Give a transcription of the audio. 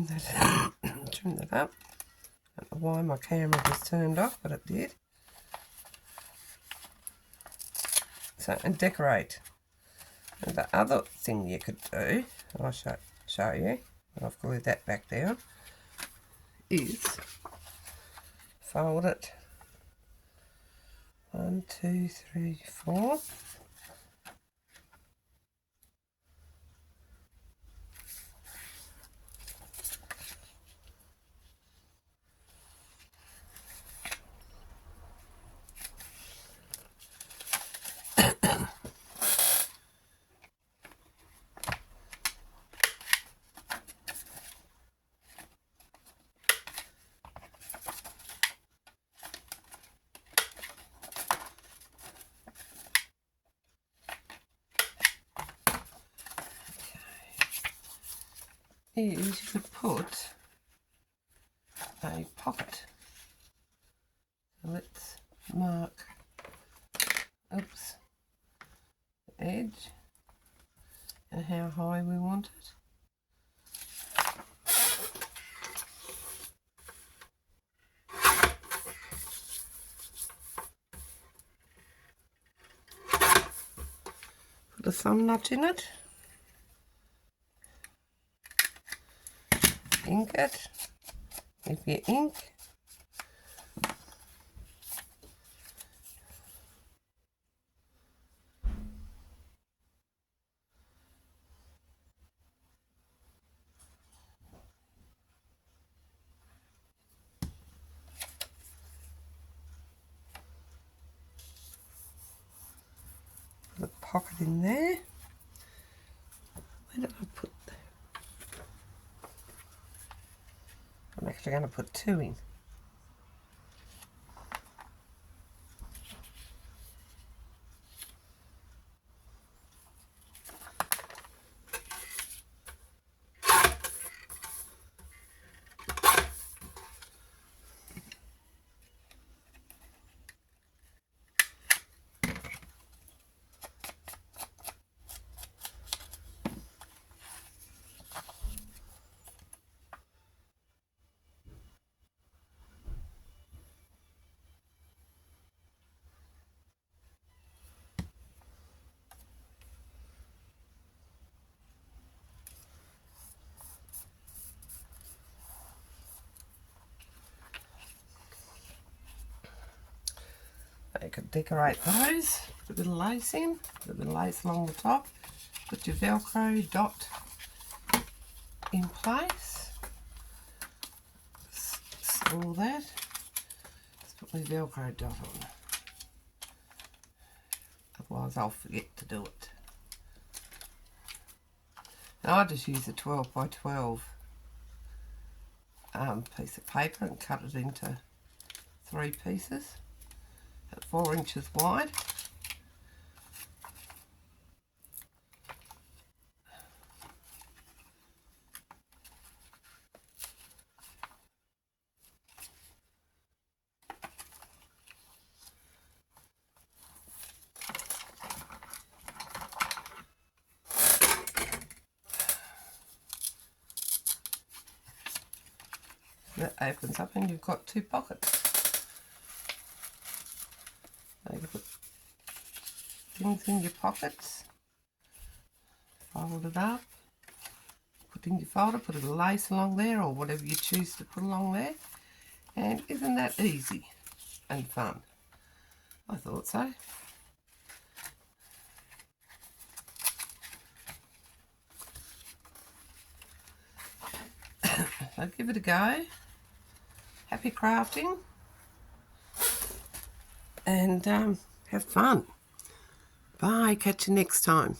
trim that up. I don't know why my camera was turned off, but it did. So, and decorate. And the other thing you could do, I'll show you, and I've glued that back down, is fold it 1, 2, 3, 4. Is you could put a pocket. So let's mark, oops, the edge and how high we want it. Put a thumb notch in it. Ink it. If you ink, put a pocket in there. Where did I put that? I'm actually going to put 2 in. You could decorate those, put a bit of lace in, put a bit of lace along the top, put your Velcro dot in place, store that, let's put my Velcro dot on, otherwise I'll forget to do it. Now I just use a 12 by 12 piece of paper and cut it into 3 pieces at 4 inches wide. That opens up and you've got 2 pockets. So you can put things in your pockets, fold it up, put in your folder, put a little lace along there or whatever you choose to put along there. And isn't that easy and fun? I thought so. So give it a go. Happy crafting. And have fun. Bye. Catch you next time.